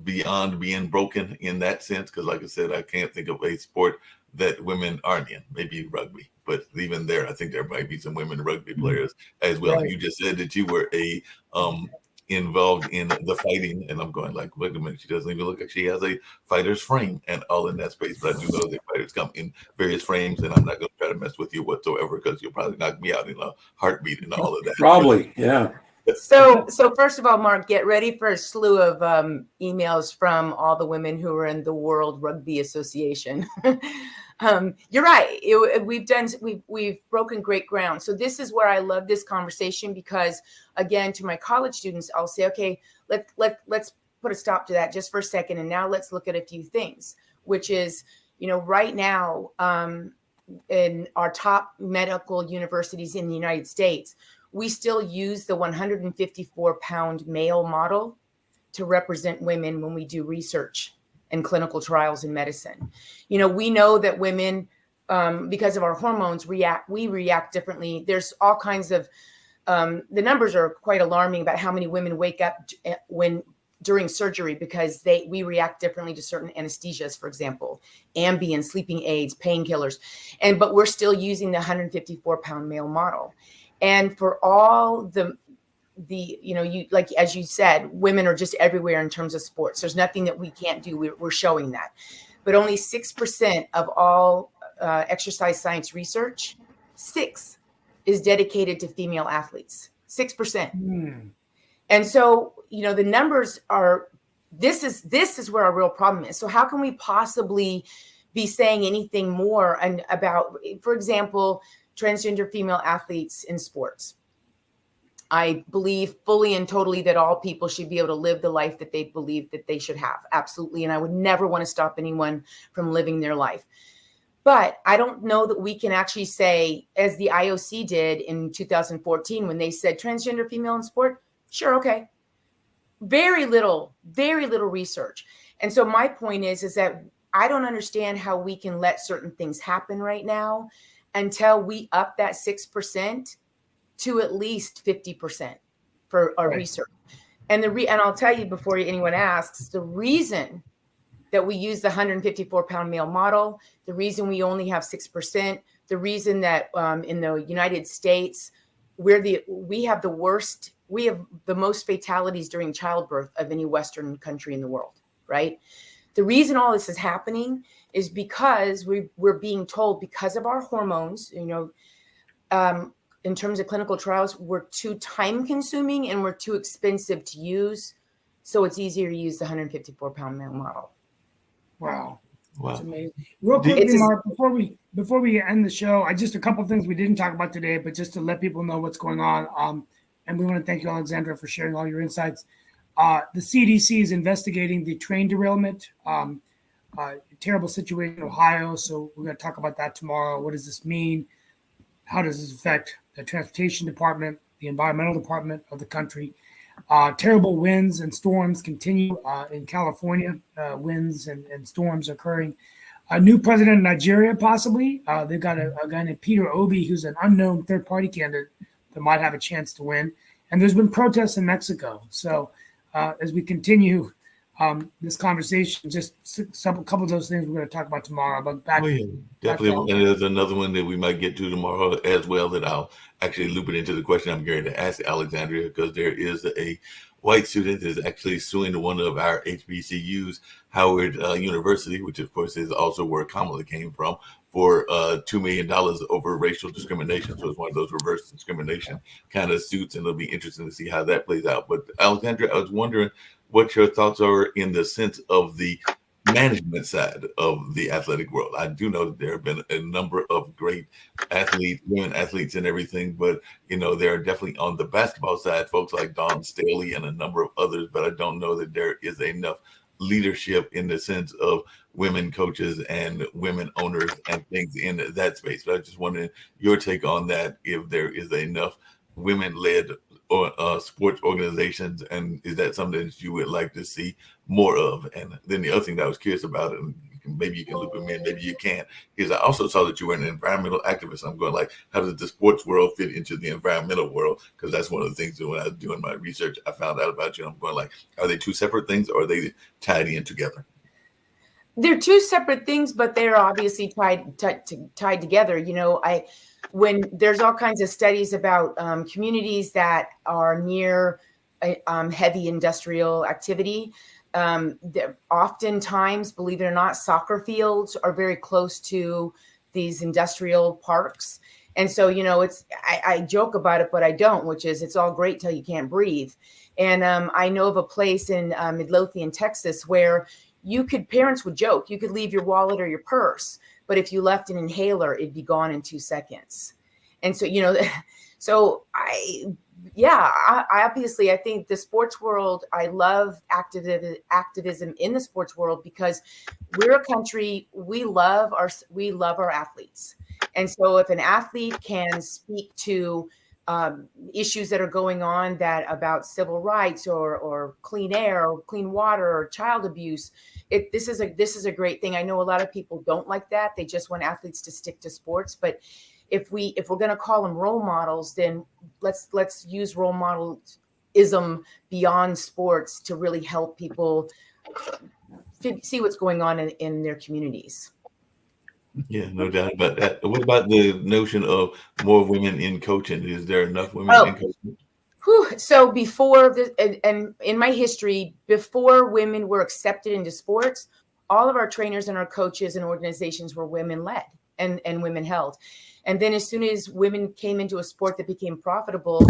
beyond being broken in that sense? Because like I said, I can't think of a sport that women aren't in, maybe rugby. But even there, I think there might be some women rugby players as well. Right. You just said that you were involved in the fighting, and I'm going like, wait a minute, she doesn't even look like she has a fighter's frame and all in that space. But I do know that fighters come in various frames, and I'm not going to try to mess with you whatsoever, because you'll probably knock me out in a heartbeat and all of that.
Probably, yeah.
So first of all, Mark, get ready for a slew of emails from all the women who are in the World Rugby Association. You're right. We've broken great ground. So this is where I love this conversation, because again, to my college students, I'll say, okay, let's put a stop to that just for a second. And now let's look at a few things, which is, right now in our top medical universities in the United States, we still use the 154-pound male model to represent women when we do research and clinical trials in medicine. We know that women, because of our hormones, we react differently. There's all kinds of, the numbers are quite alarming about how many women wake up during surgery because we react differently to certain anesthesias, for example, Ambien, sleeping aids, painkillers. But we're still using the 154-pound male model. And for all the like, as you said, women are just everywhere in terms of sports. There's nothing that we can't do. We're showing that. But only 6% of all exercise science research, 6 is dedicated to female athletes, 6%. And so, the numbers are, this is where our real problem is. So how can we possibly be saying anything more about, for example, transgender female athletes in sports? I believe fully and totally that all people should be able to live the life that they believe that they should have. Absolutely. And I would never want to stop anyone from living their life. But I don't know that we can actually say, as the IOC did in 2014, when they said transgender female in sport, sure, okay. Very little research. And so my point is that I don't understand how we can let certain things happen right now until we up that 6% to at least 50% for our research. And and I'll tell you before anyone asks, the reason that we use the 154-pound male model, the reason we only have 6%, the reason that in the United States, we have the most fatalities during childbirth of any Western country in the world, right? The reason all this is happening is because we're being told, because of our hormones, in terms of clinical trials, were too time consuming and were too expensive to use. So it's easier to use the 154-pound male model.
Wow.
Wow.
It's amazing. Real quickly, Mark, before we end the show, just a couple of things we didn't talk about today, but just to let people know what's going on. And we want to thank you, Alexandra, for sharing all your insights. The CDC is investigating the train derailment, terrible situation in Ohio. So we're going to talk about that tomorrow. What does this mean? How does this affect the transportation department, the environmental department of the country? Terrible winds and storms continue in California. Winds and storms occurring. A new president of Nigeria, possibly. They've got a guy named Peter Obi, who's an unknown third-party candidate that might have a chance to win. And there's been protests in Mexico. So as we continue this conversation, just a couple of those things we're going to talk about tomorrow. But back,
definitely. And there's another one that we might get to tomorrow as well that I'll actually loop it into the question I'm going to ask Alexandria, because there is a white student that is actually suing one of our HBCUs, Howard University, which of course is also where Kamala came from, for $2 million over racial discrimination. So it's one of those reverse discrimination kind of suits, and it'll be interesting to see how that plays out. But Alexandria, I was wondering what your thoughts are in the sense of the management side of the athletic world. I do know that there have been a number of great athletes, women athletes and everything, but there are definitely on the basketball side, folks like Dawn Staley and a number of others, but I don't know that there is enough leadership in the sense of women coaches and women owners and things in that space. But I just wondering your take on that, if there is enough women-led sports organizations, and is that something that you would like to see more of? And then the other thing that I was curious about, and maybe you can loop them in, maybe you can't, is I also saw that you were an environmental activist. I'm going like, how does the sports world fit into the environmental world? Because that's one of the things that when I was doing my research, I found out about you. And I'm going like, are they two separate things, or are they tied in together?
They're two separate things, but they're obviously tied together. When there's all kinds of studies about communities that are near heavy industrial activity, oftentimes, believe it or not, soccer fields are very close to these industrial parks. And so, I joke about it, but I don't, which is it's all great till you can't breathe. And I know of a place in Midlothian, Texas, where parents would joke, you could leave your wallet or your purse, but if you left an inhaler, it'd be gone in 2 seconds. And so, I obviously, I think the sports world, I love activism in the sports world, because we're a country, we love our athletes. And so if an athlete can speak to issues that are going on about civil rights or clean air or clean water or child abuse, this is a great thing. I know a lot of people don't like that. They just want athletes to stick to sports. But if we're going to call them role models, then let's use role modelism beyond sports to really help people see what's going on in their communities.
Yeah, no doubt about that. What about the notion of more women in coaching? Is there enough women in coaching?
So before and in my history, before women were accepted into sports, all of our trainers and our coaches and organizations were women led and women held. And then as soon as women came into a sport that became profitable,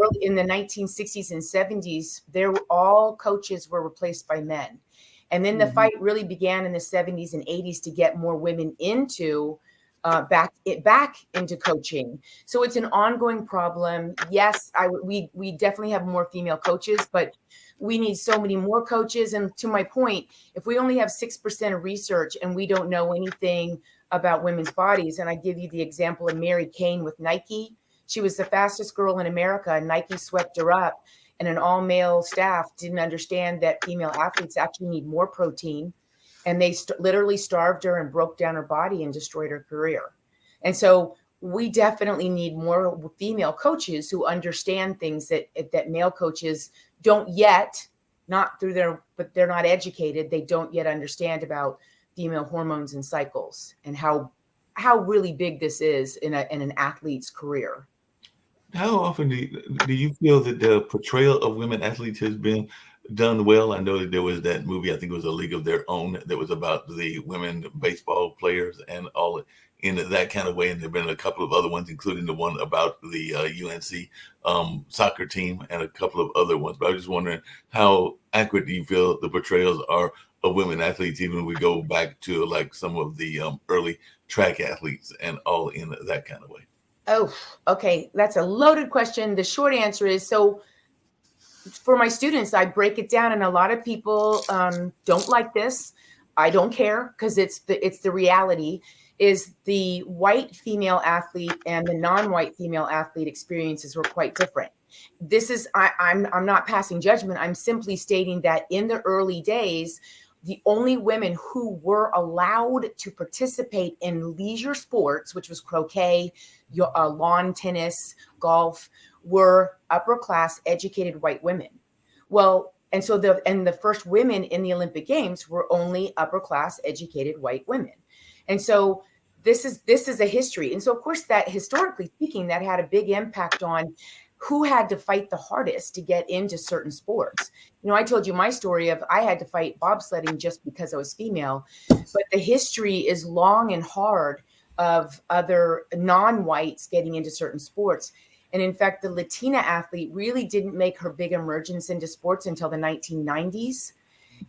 early in the 1960s and 70s, all coaches were replaced by men. And then the fight really began in the 70s and 80s to get more women into back into coaching. So it's an ongoing problem. Yes, we definitely have more female coaches, but we need so many more coaches. And to my point, if we only have 6% of research and we don't know anything about women's bodies, and I give you the example of Mary Kane with Nike. She was the fastest girl in America, and Nike swept her up. And an all-male staff didn't understand that female athletes actually need more protein. And they literally starved her and broke down her body and destroyed her career. And so we definitely need more female coaches who understand things that male coaches don't yet, but they're not educated. They don't yet understand about female hormones and cycles and how really big this is in an athlete's career.
How often do you feel that the portrayal of women athletes has been done well? I know that there was that movie, I think it was A League of Their Own, that was about the women baseball players and all in that kind of way. And there have been a couple of other ones, including the one about the UNC soccer team and a couple of other ones. But I was just wondering, how accurate do you feel the portrayals are of women athletes, even if we go back to like some of the early track athletes and all in that kind of way?
Oh, okay. That's a loaded question. The short answer is, so for my students, I break it down, and a lot of people don't like this. I don't care, because it's the reality. Is the white female athlete and the non-white female athlete experiences were quite different. This is I'm not passing judgment. I'm simply stating that in the early days, the only women who were allowed to participate in leisure sports, which was croquet, lawn tennis, golf, were upper class educated white women. Well, and so the first women in the Olympic Games were only upper class educated white women. And so this is a history. And so of course, that historically speaking, that had a big impact on who had to fight the hardest to get into certain sports. You know, I told you my story of I had to fight bobsledding just because I was female, but the history is long and hard of other non-whites getting into certain sports. And in fact, the Latina athlete really didn't make her big emergence into sports until the 1990s.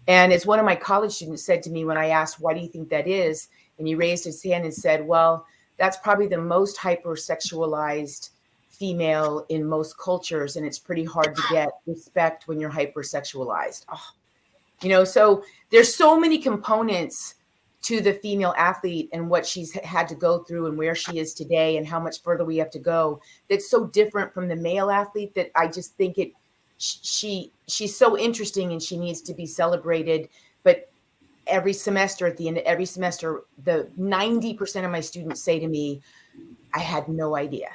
And as one of my college students said to me when I asked, why do you think that is? And he raised his hand and said, well, that's probably the most hypersexualized female in most cultures, and it's pretty hard to get respect when you're hypersexualized. Oh, you know, so there's so many components to the female athlete and what she's had to go through and where she is today and how much further we have to go. That's so different from the male athlete that I just think she's so interesting and she needs to be celebrated. But every semester, at the end of every semester, the 90% of my students say to me, I had no idea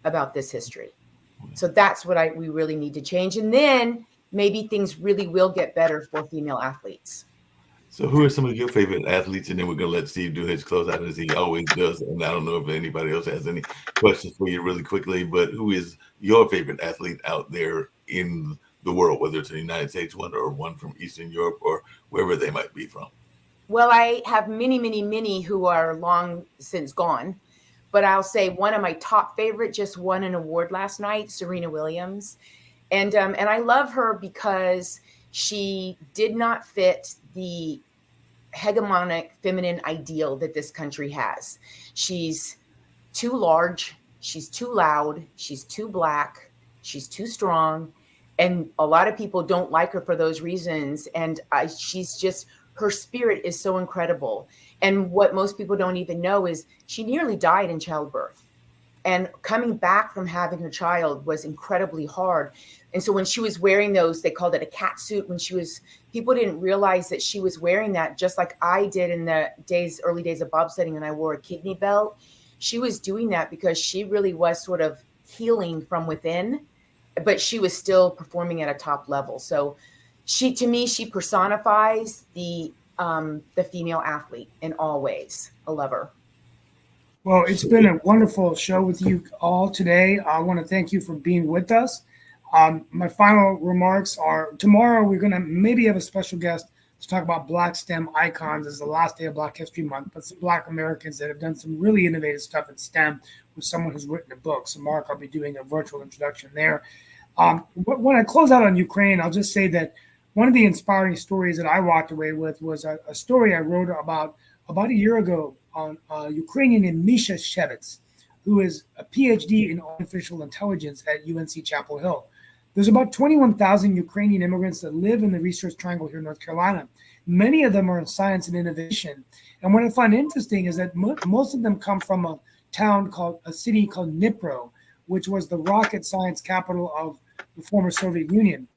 about this history. So that's what we really need to change. And then maybe things really will get better for female athletes.
So who are some of your favorite athletes? And then we're going to let Steve do his closeout as he always does. And I don't know if anybody else has any questions for you really quickly, but who is your favorite athlete out there in the world, whether it's in the United States one or one from Eastern Europe or wherever they might be from?
Well, I have many who are long since gone. But I'll say one of my top favorite just won an award last night, Serena Williams. And I love her because she did not fit the hegemonic feminine ideal that this country has. She's too large, she's too loud, she's too black, she's too strong. And a lot of people don't like her for those reasons. And she's just, her spirit is so incredible. And what most people don't even know is she nearly died in childbirth. And coming back from having her child was incredibly hard. And so when she was wearing those, they called it a cat suit. People didn't realize that she was wearing that, just like I did in the early days of bobsledding, and I wore a kidney belt. She was doing that because she really was sort of healing from within, but she was still performing at a top level. So to me, she personifies the female athlete in all ways. I love her.
Well, it's been a wonderful show with you all today. I want to thank you for being with us. My final remarks are tomorrow we're going to maybe have a special guest to talk about Black STEM icons. It's the last day of Black History Month, but some Black Americans that have done some really innovative stuff in STEM with someone who's written a book. So Mark, I'll be doing a virtual introduction there. When I close out on Ukraine, I'll just say that one of the inspiring stories that I walked away with was a story I wrote about a year ago on a Ukrainian named Misha Shevets, who is a PhD in artificial intelligence at UNC Chapel Hill. There's about 21,000 Ukrainian immigrants that live in the Research Triangle here in North Carolina. Many of them are in science and innovation. And what I find interesting is that most of them come from a city called Dnipro, which was the rocket science capital of the former Soviet Union.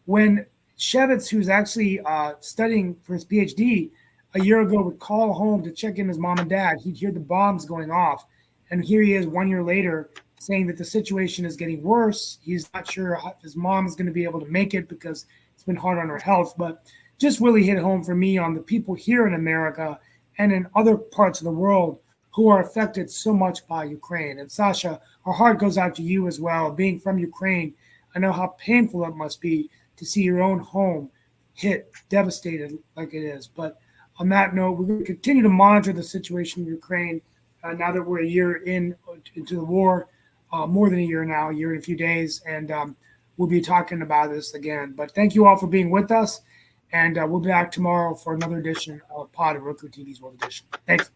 When Shevets, who's actually studying for his PhD, a year ago would call home to check in his mom and dad, he'd hear the bombs going off. And here he is 1 year later saying that the situation is getting worse. He's not sure if his mom is going to be able to make it because it's been hard on her health. But just really hit home for me on the people here in America and in other parts of the world who are affected so much by Ukraine. And Sasha, our heart goes out to you as well. Being from Ukraine, I know how painful it must be to see your own home hit, devastated like it is. But on that note, we're going to continue to monitor the situation in Ukraine. now that we're a year into the war, more than a year now, a year and a few days, and we'll be talking about this again. But thank you all for being with us, and we'll be back tomorrow for another edition of Pod and Roku TV's World Edition. Thanks.